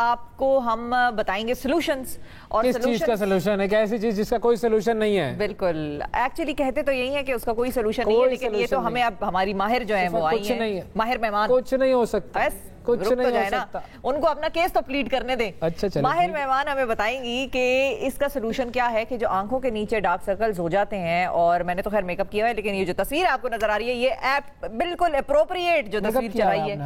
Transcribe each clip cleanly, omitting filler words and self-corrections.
آپ کو ہم بتائیں گے سولوشنز. اور کس چیز کا سولوشن ہے؟ ایسی چیز جس کا کوئی سولوشن نہیں ہے. بالکل, ایکچولی کہتے تو یہی ہے کہ اس کا کوئی سولوشن نہیں ہے, لیکن یہ تو ہمیں اب ہماری ماہر جو ہیں وہ آئی ہیں, ماہر مہمان. کچھ نہیں ہو سکتا, کچھ نہیں ہو سکتا. ان کو اپنا کیس تو پلیڈ کرنے دیں. ماہر مہمان ہمیں بتائیں گی کہ اس کا سولوشن کیا ہے کہ جو آنکھوں کے نیچے ڈارک سرکلز ہو جاتے ہیں, اور میں نے تو خیر میک اپ کیا ہے, لیکن یہ جو تصویر آپ کو نظر آ رہی ہے یہ ایپ بالکل اپروپریٹ جو تصویر چلائی ہے.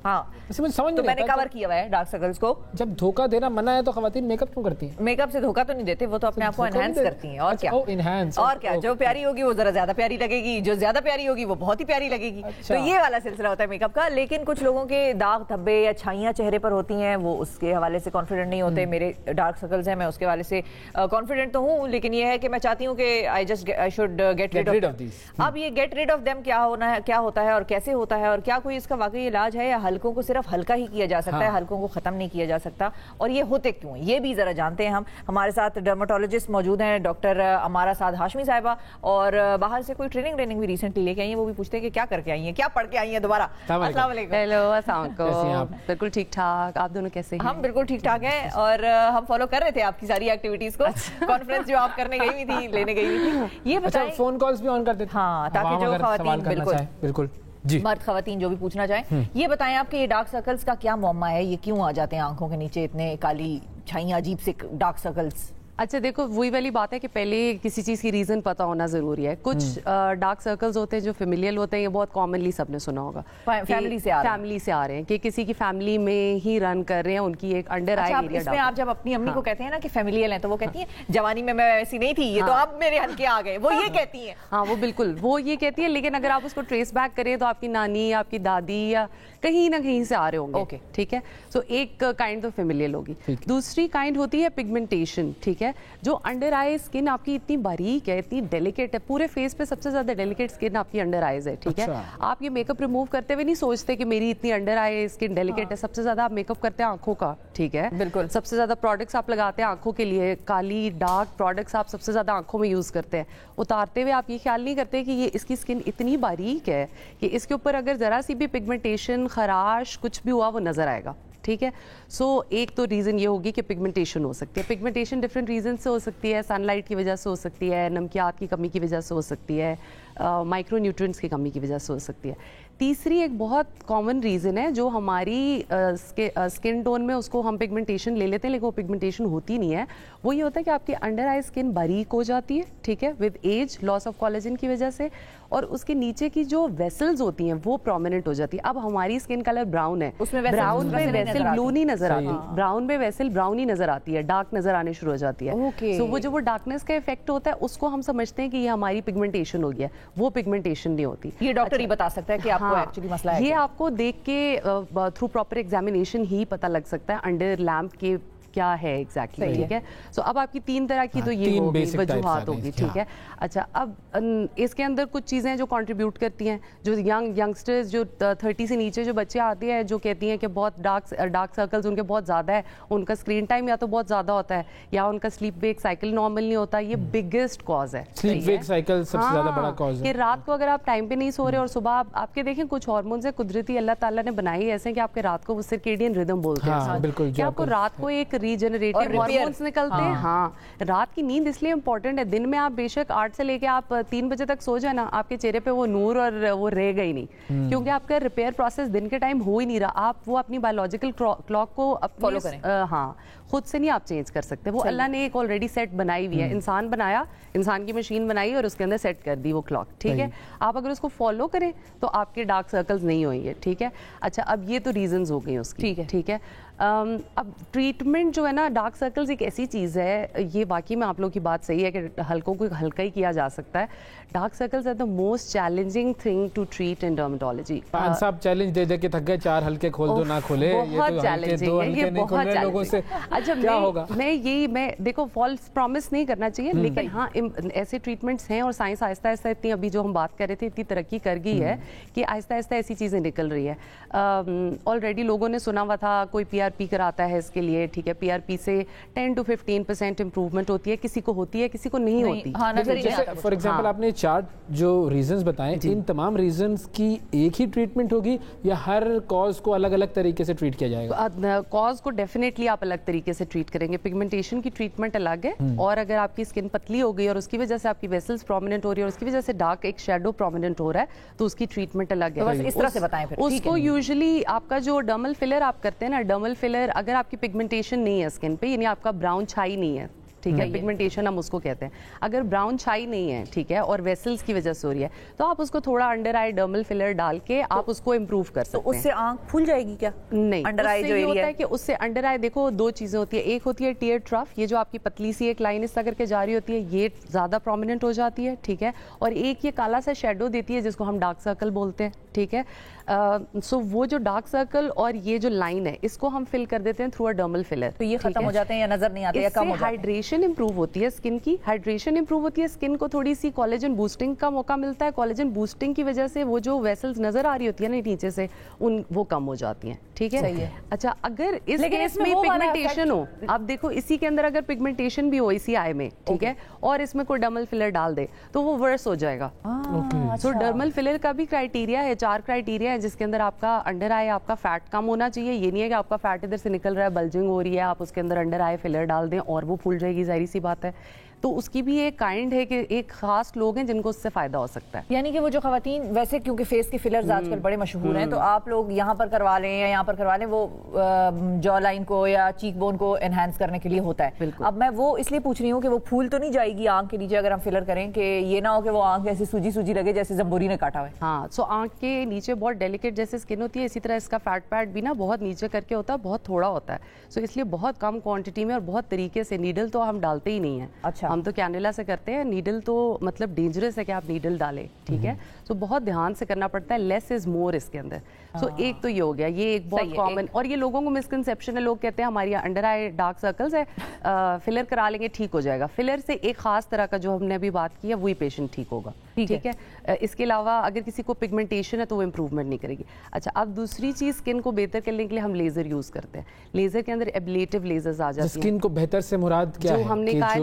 ہاں, تو میں نے کور کیا ہوا ہے ڈارک سرکلز کو. جب دھوکہ دینا منع ہے تو خواتین میک اپ کیوں کرتی ہیں؟ میک اپ سے دھوکہ تو نہیں دیتے, وہ تو اپنے آپ کو انہانس کرتی ہیں. اور کیا, جو پیاری ہوگی وہ ذرا زیادہ پیاری لگے گی, جو زیادہ پیاری ہوگی وہ بہت ہی پیاری لگے گی. تو یہ والا سلسلہ ہوتا ہے میک اپ کا. لیکن کچھ لوگوں کے داغ دھبے یا چھائیاں چہرے پر ہوتی ہیں, وہ اس کے حوالے سے کانفیڈنٹ نہیں ہوتے. میرے ڈارک سرکلز ہیں, میں اس کے حوالے سے کانفیڈنٹ تو ہوں, لیکن یہ ہے کہ میں چاہتی ہوں کہ I should get rid of these. اب یہ get rid of them کیا ہوتا ہے اور کیسے ہوتا ہے, اور کیا کوئی اس کا واقعی علاج ہے, یا ہلکوں کو صرف ہلکا ہی کیا جا سکتا ہے, ہلکوں کو ختم نہیں کیا جا سکتا, اور یہ ہوتے کیوں ہیں یہ بھی ذرا جانتے ہیں ہم. ہمارے ساتھ ڈرماٹولوجسٹ موجود ہیں, ڈاکٹر امارہ سعد ہاشمی صاحبہ, اور باہر سے کوئی ٹریننگ بھی ریسنٹلی لے کے آئی ہیں. وہ بھی پوچھتے ہیں کہ کیا کر کے آئی ہیں, کیا پڑھ کے آئی ہیں دوبارہ. السلام علیکم. ہیلو, السلام علیکم. بالکل ٹھیک ٹھاک, آپ دونوں کیسے ہیں؟ ہم بالکل ٹھیک ٹھاک ہیں, اور ہم فالو کر رہے تھے آپ کی ساری ایکٹیویٹیز کو. کانفرنس جو آپ کرنے گئی ہوئی تھی, لینے گئی ہوئی تھی, یہ بتائیں. فون کالز بھی آن کر دیتے, ہاں, تاکہ جو خواتین بالکل مرد خواتین جو بھی پوچھنا چاہیں. یہ بتائیں آپ کہ یہ ڈارک سرکلز کا کیا معمہ ہے, یہ کیوں آ جاتے ہیں آنکھوں کے نیچے اتنے کالی چھائیاں, عجیب سے ڈارک سرکلز؟ اچھا دیکھو, وہی والی بات ہے کہ پہلے کسی چیز کی ریزن پتہ ہونا ضروری ہے. کچھ ڈارک سرکلز ہوتے ہیں جو فیملیل ہوتے ہیں, یہ بہت کامنلی سب نے سنا ہوگا, فیملی سے آ رہے ہیں, کہ کسی کی فیملی میں ہی رن کر رہے ہیں, ان کی ایک انڈر آئی ایریا. اس میں آپ جب اپنی امی کو کہتے ہیں نا کہ فیملیل ہیں, تو وہ کہتی ہیں جوانی میں ایسی نہیں تھی, یہ تو اب میرے ہلکے آ گئے, وہ یہ کہتی ہیں. ہاں, وہ بالکل وہ یہ کہتی ہیں, لیکن اگر آپ اس کو ٹریس بیک کریں تو آپ کی نانی, آپ کی دادی یا کہیں نہ کہیں سے آ رہے ہوں گے. ٹھیک ہے, سو ایک کائنڈ آف فیملیل ہوگی. دوسری کائنڈ ہوتی ہے پگمنٹیشن. ٹھیک ہے, جو انڈر آئی اسکن آپ کی اتنی باریک ہے, اتنی ڈیلیکیٹ ہے, پورے فیس پہ سب سے زیادہ ڈیلیکیٹ اسکن آپ کی انڈر آئیز ہے. ٹھیک ہے, آپ یہ میک اپ ریموو کرتے ہوئے نہیں سوچتے کہ میری اتنی انڈر آئی اسکن ڈیلیکیٹ ہے. سب سے زیادہ آپ میک اپ کرتے ہیں آنکھوں کا. ٹھیک ہے, بالکل, سب سے زیادہ پروڈکٹس آپ لگاتے ہیں آنکھوں کے لیے, کالی ڈارک پروڈکٹس آپ سب سے زیادہ آنکھوں میں یوز کرتے ہیں. اتارتے ہوئے آپ یہ خیال نہیں کرتے کہ یہ اس کی اسکن اتنی باریک ہے کہ اس کے اوپر اگر ذرا سی بھی پگمنٹیشن, خراش, کچھ بھی ہوا وہ نظر آئے گا. ٹھیک ہے, سو ایک تو ریزن یہ ہوگی کہ پگمنٹیشن ہو سکتی ہے. پگمنٹیشن ڈفرینٹ ریزن سے ہو سکتی ہے, سن لائٹ کی وجہ سے ہو سکتی ہے, نمکیات کی کمی کی وجہ سے ہو سکتی ہے, مائکرو نیوٹرینٹس کی کمی کی وجہ سے ہو سکتی ہے. تیسری ایک بہت کامن ریزن ہے جو ہماری اسکن ٹون میں اس کو ہم پگمنٹیشن لے لیتے ہیں, لیکن وہ پگمنٹیشن ہوتی نہیں ہے. وہ یہ ہوتا ہے کہ آپ کی انڈر آئی اسکن باریک ہو جاتی ہے. ٹھیک ہے, with age, loss of collagen کی وجہ سے, اور اس کے نیچے کی جو ویسلز ہوتی ہیں وہ پرومیننٹ ہو جاتی ہے. اب ہماری اسکن کلر براؤن ہے, براؤن میں ویسل بلو نہیں نظر آتی, براؤن میں ویسل براؤن ہی نظر آتی ہے, ڈارک نظر آنے شروع ہو جاتی ہے. سو وہ جو وہ ڈارکنیس کا افیکٹ ہوتا ہے اس کو ہم سمجھتے ہیں کہ یہ ہماری پگمنٹیشن ہو گیا, وہ پگمنٹیشن نہیں ہوتی. یہ ڈاکٹر ہی بتا سکتا ہے کہ آپ کو ایکچولی مسئلہ ہے. یہ آپ کو دیکھ کے تھرو پراپر ایگزامینیشن ہی پتہ لگ سکتا ہے انڈر لیمپ کے کیا ہے ایگزیکٹلی. ٹھیک ہے, سو اب آپ کی 3 طرح کی تو یہ ہوگی, وجوہات ہوگی. ٹھیک ہے, اچھا اب اس کے اندر کچھ چیزیں جو کنٹریبیوٹ کرتی ہیں, جو ینگسٹرز جو 30 سے نیچے جو بچے آتے ہیں جو کہتی ہیں کہ بہت ڈارک سرکلز ان کے بہت زیادہ ہے, ان کا اسکرین ٹائم یا تو بہت زیادہ ہوتا ہے یا ان کا سلیپ ویک سائیکل نارمل نہیں ہوتا. یہ بگیسٹ کاز ہے, سلیپ ویک سائیکل سب سے زیادہ بڑا کاز ہے, کہ رات کو اگر آپ ٹائم پہ نہیں سو رہے, اور صبح آپ کے دیکھیں کچھ ہارمونز ہیں قدرتی اللہ تعالیٰ نے بنائی ایسے کہ آپ کے رات کو سرکیڈین ردم بولتے ہیں, کہ آپ کو رات کو ایک ریجنریٹو ہارمونز نکلتے ہیں. ہاں, رات کی نیند اس لیے امپورٹنٹ ہے. دن میں آپ بے شک 8 سے لے کے آپ 3 بجے تک سو جائیں نا, آپ کے چہرے پہ وہ نور اور وہ رہے گا ہی نہیں, کیونکہ آپ کا ریپیئر پروسیس دن کے ٹائم ہو ہی نہیں رہا. آپ وہ اپنی بایولوجیکل کلاک کو فالو کریں. ہاں, خود سے نہیں آپ چینج کر سکتے, وہ اللہ نے ایک آلریڈی سیٹ بنائی ہوئی ہے. انسان بنایا, انسان کی مشین بنائی اور اس کے اندر سیٹ کر دی وہ کلاک. ٹھیک ہے, آپ اگر اس کو فالو کریں تو آپ کے ڈارک سرکلز نہیں ہوئیں گے. ٹھیک ہے, اچھا اب یہ تو ریزنز ہو گئی اس کی. ٹھیک ہے, اب ٹریٹمنٹ جو ہے نا, ڈارک سرکلز ایک ایسی چیز ہے, یہ واقعی میں آپ لوگوں کی بات صحیح ہے کہ ہلکوں کو ہلکا ہی کیا جا سکتا ہے. Dark circles are the most challenging thing to treat in dermatology. صاحب چیلنج دے دے کے تھک گئے, 4 ہلکے کھول دو نہ کھولے, بہت چیلنجنگ ہے یہ, بہت چیلنجنگ. اچھا کیا ہوگا, میں دیکھو فالس پرومس نہیں کرنا چاہیے, لیکن ہاں ایسے ٹریٹمنٹس ہیں, اور سائنس آہستہ آہستہ اتنی ابھی جو ہم بات کر رہے تھے اتنی ترقی کر گئی ہے کہ آہستہ آہستہ ایسی چیزیں نکل رہی ہے. آلریڈی لوگوں نے سنا ہوا تھا, کوئی PRP कराता है इसके लिए, ठीक है। PRP से 10 to 15% इम्प्रूवमेंट होती है, किसी को होती है किसी को नहीं होती। फॉर एग्जाम्पल आपने चार्ट जो रीजंस बताए, इन तमाम रीजंस की एक ही ट्रीटमेंट होगी या हर कॉज को अलग अलग तरीके से ट्रीट किया जाएगा? कॉज को डेफिनेटली आप अलग तरीके से ट्रीट करेंगे। पिगमेंटेशन की ट्रीटमेंट अलग है, और अगर आपकी स्किन पतली हो गई और उसकी वजह से आपकी वेसल्स प्रोमिनेंट हो रही है और उसकी वजह से डार्क एक शैडो प्रोमिनेंट हो रहा है, तो उसकी ट्रीटमेंट अलग है। तो बस इस तरह से बताएं फिर। उसको यूजुअली आपका जो डर्मल फिलर आप करते हैं ना, डर्मल फिलर अगर आपकी पिगमेंटेशन नहीं है स्किन पे, यानी आपका ब्राउन छाई नहीं है, ठीक है, पिगमेंटेशन हम उसको कहते हैं, अगर ब्राउन छाई नहीं है, ठीक है, और वेसल्स की वजह से हो रही है, तो आप उसको थोड़ा अंडर आई डर्मल फिलर डाल के आप उसको इम्प्रूव कर सकते हैं। तो उससे आंख फूल जाएगी क्या? नहीं, अंडर आई जो होता है कि उससे अंडर आई, देखो दो चीजें होती है, एक होती है टीयर ट्रफ, ये जो आपकी पतली सी एक लाइन इस तरह करके जा रही होती है, ये ज्यादा प्रोमिनेंट हो जाती है, ठीक है, और एक ये काला सा शेडो देती है जिसको हम डार्क सर्कल बोलते हैं, ठीक है। सो वो जो डार्क सर्कल और ये जो लाइन है, इसको हम फिल कर देते हैं थ्रू अ डर्मल फिलर। तो ये खत्म हो जाते हैं या नजर नहीं आते या कम हो जाते हैं? हाइड्रेशन इंप्रूव होती है स्किन की, हाइड्रेशन इंप्रूव होती है, स्किन को थोड़ी सी कोलेजन बूस्टिंग का मौका मिलता है। कोलेजन बूस्टिंग की वजह से वो जो वेसल्स नजर आ रही होती है ना नीचे से, वो कम हो जाती हैं, ठीक है। अच्छा, अगर इस केस में पिगमेंटेशन हो, आप देखो इसी के अंदर अगर पिगमेंटेशन भी हो इसी आई में, ठीक है, और इसमें कोई डर्मल फिलर डाल दे तो वो वर्स हो जाएगा। सो डर्मल फिलर का भी क्राइटेरिया है, 4 क्राइटेरिया है, जिसके अंदर आपका अंडर आई, आपका फैट कम होना चाहिए। ये नहीं है कि आपका फैट इधर से निकल रहा है, बल्जिंग हो रही है, आप उसके अंदर अंडर आई फिलर डाल दें और वो फूल जाएगी, जाहिर सी बात है। तो उसकी भी एक काइंड है कि एक खास लोग हैं जिनको उससे फायदा हो सकता है। यानी कि वो जो खवातीन, वैसे क्योंकि फेस के फिलर्स आजकल बड़े मशहूर हैं, तो आप लोग यहाँ पर करवा लें या यहाँ पर करवा लें, वो जॉ लाइन को या चीक बोन को एनहांस करने के लिए होता है। अब मैं वो इसलिए पूछ रही हूँ कि वो फूल तो नहीं जाएगी आंख के नीचे अगर हम फिलर करें, कि ये ना हो कि वो आंख ऐसी सूजी सूजी लगे जैसे जम्बूरी ने काटा हुआ है? हाँ, सो आंख के नीचे बहुत डेलिकेट जैसे स्किन होती है, इसी तरह इसका फैट पैड भी ना बहुत नीचे करके होता है, बहुत थोड़ा होता है। सो इसलिए बहुत कम क्वांटिटी में और बहुत तरीके से, नीडल तो हम डालते ही नहीं है। अच्छा, हम तो कैनुला से करते हैं, नीडल तो मतलब डेंजरस है कि आप नीडल डालें, ठीक है। तो बहुत ध्यान से करना पड़ता है, लेस इज मोर इसके अंदर। सो एक तो ये हो गया, ये एक बहुत कॉमन, और ये लोगों को मिसकंसेप्शन है, लोग कहते हैं हमारी अंडर आई डार्क सर्कल्स है, फिलर करा लेंगे ठीक हो जाएगा। फिलर से एक खास तरह का जो हमने अभी बात की है वही पेशेंट ठीक होगा, ठीक है। इसके अलावा अगर किसी को पिगमेंटेशन है तो वो इम्प्रूवमेंट नहीं करेगी। अच्छा, अब दूसरी चीज स्किन को बेहतर करने के लिए हम लेजर यूज करते हैं। लेजर के अंदर एब्लेटिव लेजर्स आ जाते हैं। स्किन को बेहतर से मुराद क्या है? जो हमने कहा है,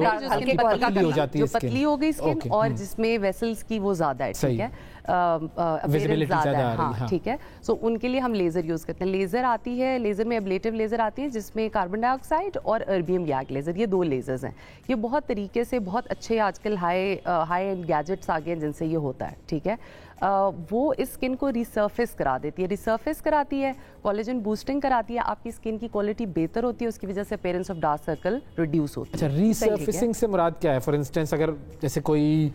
जो पतली हो गई स्किन okay, और जिसमें वेसल्स की वो ज्यादा है, ठीक है, विजिबिलिटी ज्यादा है, हाँ, ठीक है। सो उनके लिए हम लेजर यूज करते हैं। लेजर आती है, लेजर में एब्लेटिव लेजर आती है जिसमें कार्बन डाइऑक्साइड और अर्बियम याग लेजर, ये 2 लेजर्स हैं। ये बहुत तरीके से बहुत अच्छे आजकल हाई एंड गैजेट्स आ गए हैं जिनसे ये होता है, ठीक है। वो इस स्किन को रिसर्फेस करा देती है, रिसर्फेस कराती है, कोलेजन बूस्टिंग कराती है, आपकी स्किन की क्वालिटी बेहतर होती है, उसकी वजह से appearance of dark circle reduce होती है। अच्छा, रिसर्फेसिंग से मुराद क्या है? फॉर इंस्टेंस अगर जैसे कोई,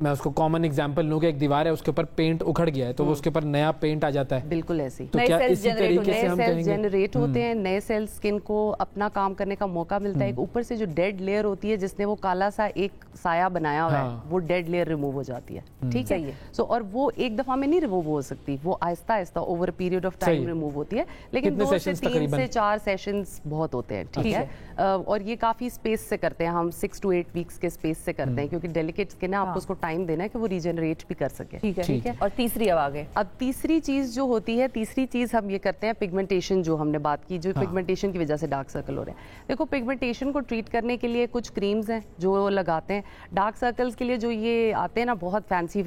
मैं उसको कॉमन एग्जांपल लूं कि एक दीवार है, उसके ऊपर पेंट उखड़ गया है, तो वो उसके ऊपर नया पेंट आ जाता है, बिल्कुल ऐसे ही। तो क्या इसी तरीके से हम कहेंगे? जनरेट होते हैं नए सेल्स, स्किन को अपना काम करने का मौका मिलता है। एक ऊपर से जो डेड लेयर होती है जिसने वो काला सा एक साया बनाया हुआ है, वो डेड लेयर रिमूव हो जाती है, ठीक है। सो और वो एक दफा में नहीं रिमूव हो सकती, वो Aahista Aahista over period of time remove होती है, लेकिन 2 से 3 से 4 सेशंस बहुत होते हैं, ठीक है। और ये काफी स्पेस से करते हैं हम, 6 to 8 वीक्स के स्पेस से करते हैं, क्योंकि डेलिकेट स्किन है, आपको उसको टाइम देना है कि वो जनरेट भी कर सके, ठीक है। और तीसरी अब आगे, अब तीसरी चीज जो होती है, तीसरी चीज हम ये करते हैं पिगमेंटेशन, जो हमने बात की, जो पिगमेंटेशन की वजह से डार्क सर्कल हो रहे हैं। देखो, पिगमेंटेशन को ट्रीट करने के लिए कुछ क्रीम्स हैं जो लगाते हैं। डार्क सर्कल्स के लिए जो ये आते हैं ना बहुत फैंसी,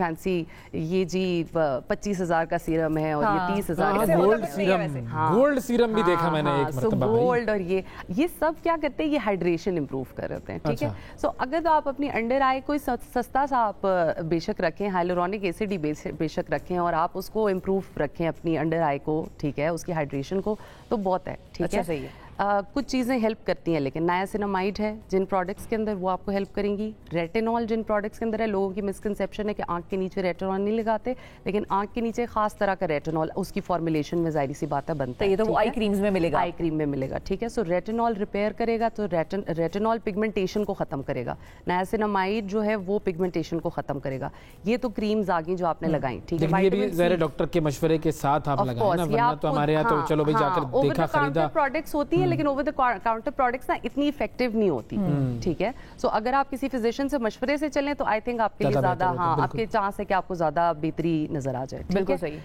ये जी 25,000 का सीरम है और ये 30,000 का गोल्ड सीरम, गोल्ड सीरम भी देखा मैंने एक मर्तबा। गोल्ड और ये सब क्या करते हैं, ये हाइड्रेशन इंप्रूव कर रहे हैं, ठीक है। सो अगर तो आप अपनी अंडर आई कोई सस्ता सा आप बेशक रखें, हाइलुरोनिक एसिड ही बेशक रखें, और आप उसको इम्प्रूव रखें अपनी अंडर आई को, ठीक है, उसकी हाइड्रेशन को, तो बहुत है, ठीक है। सही है। कुछ चीज़ें हेल्प करती हैं, लेकिन नायासिनामाइड है जिन प्रोडक्ट्स के अंदर, वो आपको हेल्प करेंगी। रेटिनॉल जिन प्रोडक्ट्स के अंदर है, लोगों की मिसकंसेप्शन है कि आंख के नीचे रेटिनॉल नहीं लगाते, लेकिन आंख के नीचे खास तरह का रेटिनॉल उसकी फॉर्मुलेशन में जाहिर सी बात है बनता है। ये तो वो आई क्रीम्स में मिलेगा, आई क्रीम में मिलेगा, ठीक है। सो रेटिनॉल रिपेयर करेगा, तो रेटिनॉल पिगमेंटेशन को खत्म करेगा। नायासिनामाइड जो है वो पिगमेंटेशन को खत्म करेगा। ये तो क्रीम्स आ गई जो आपने लगाई, ठीक है। ये भी ज़रा डॉक्टर के मशवरे के साथ आप लगाएं ना, वरना तो हमारे यहाँ तो चलो भाई जाकर देखा खरीदा प्रोडक्ट्स होती है, लेकिन ओवर द काउंटर प्रोडक्ट्स ना इतनी इफेक्टिव नहीं होती, ठीक है। सो अगर आप किसी फिजिशियन से मशवरे से चलें तो आई थिंक आपके लिए ज्यादा, हाँ, आपके चांस है कि आपको ज्यादा बेहतरी नजर आ जाए। बिल्कुल सही।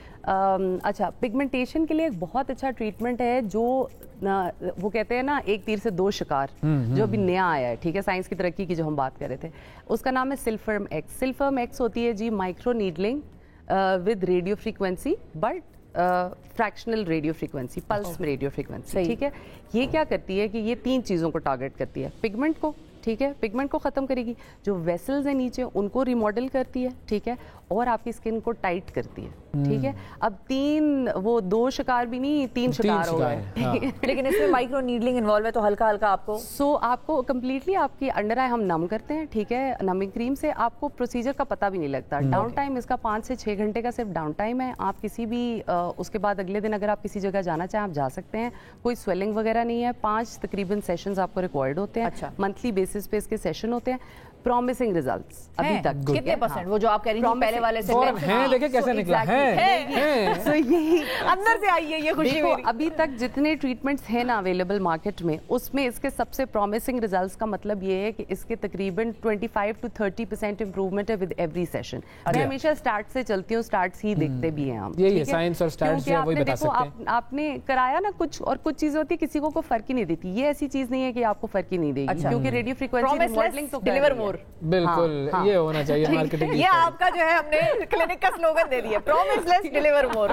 अच्छा, पिगमेंटेशन के लिए एक बहुत अच्छा ट्रीटमेंट है जो वो कहते हैं ना एक तीर से दो शिकार, जो अभी नया आया है, ठीक है, साइंस की तरक्की की जो हम बात कर रहे थे, उसका नाम है सिल्फर्म एक्स। सिल्फर्म एक्स होती है जी micro needling with radio frequency, but fractional radio frequency, pulse radio frequency, ठीक है। ये क्या करती है कि ये 3 चीज़ों को टारगेट करती है। पिगमेंट को, ठीक है, पिगमेंट को ख़त्म करेगी, जो वेसल्स हैं नीचे उनको रिमॉडल करती है, ठीक है, और आपकी स्किन को टाइट करती है, ठीक है। अब 3 वो 2 शिकार भी नहीं, 3 शिकार हो गए। हाँ। लेकिन इसमें माइक्रो नीडलिंग इन्वॉल्व है तो हल्का हल्का आपको आपको कम्प्लीटली आपकी अंडर आई हम नम करते हैं, ठीक है, नमिंग क्रीम से, आपको प्रोसीजर का पता भी नहीं लगता। डाउन टाइम इसका 5 से 6 घंटे का सिर्फ डाउन टाइम है। आप किसी भी उसके बाद अगले दिन अगर आप किसी जगह जाना चाहें आप जा सकते हैं, कोई स्वेलिंग वगैरह नहीं है। 5 तकरीबन सेशंस आपको रिक्वायर्ड होते हैं। अच्छा। मंथली बेसिस पे इसके सेशन होते हैं। प्रॉमिसिंग रिजल्ट्स अभी तक कितने %? वो जो आप कह रही थी पहले वाले से हैं, देखिए कैसे निकला है। सो यही अंदर से आई है ये खुशी मेरी। अभी तक जितने ट्रीटमेंट्स हैं ना अवेलेबल मार्केट में, उसमें इसके सबसे प्रॉमिसिंग रिजल्ट्स का मतलब ये है कि इसके तकरीबन 25 to 30% इंप्रूवमेंट है विद एवरी सेशन। मैं हमेशा स्टार्ट से चलती हूँ, स्टार्ट्स ही देखते भी हैं हम, यही है साइंस और स्टार्ट्स जो है वही बता सकते हैं। आपने कराया ना कुछ, और कुछ चीजें होती है किसी को फर्क ही नहीं देती। ये ऐसी चीज नहीं है कि आपको फर्क ही नहीं देगी, क्योंकि रेडियो फ्रीक्वेंसी रिमॉडलिंग तो डिलीवर मोर, बिल्कुल ये होना चाहिए मार्केटिंग। ये आपका जो है हमने क्लिनिक का स्लोगन दे दिया, promise less deliver more.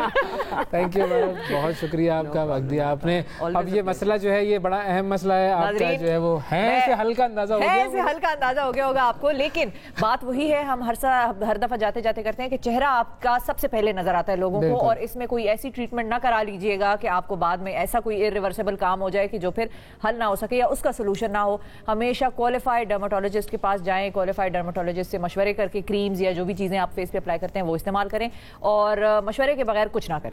Thank you madam, बहुत शुक्रिया आपका, वक्त दिया आपने। अब ये मसला जो है ये बड़ा अहम मसला है आपका, जो है वो है से हल्का अंदाजा हो गया, है से हल्का अंदाजा हो गया होगा आपको, लेकिन बात वही है, हम हर दफा जाते जाते करते हैं कि चेहरा आपका सबसे पहले नजर आता है लोगों को, और इसमें कोई ऐसी ट्रीटमेंट ना करा लीजिएगा कि आपको बाद में ऐसा कोई इरिवर्सिबल काम हो जाए कि जो फिर हल ना हो सके या उसका सोल्यूशन ना हो। हमेशा क्वालिफाइड डर्मेटोलॉजिस्ट के पास जाएं, क्वालिफाइड डर्मेटोलॉजिस्ट से मशवरे करके क्रीम्स या जो भी चीजें आप फेस पे अप्लाई करते हैं वो इस्तेमाल करें, और मशवरे के बगैर कुछ ना करें।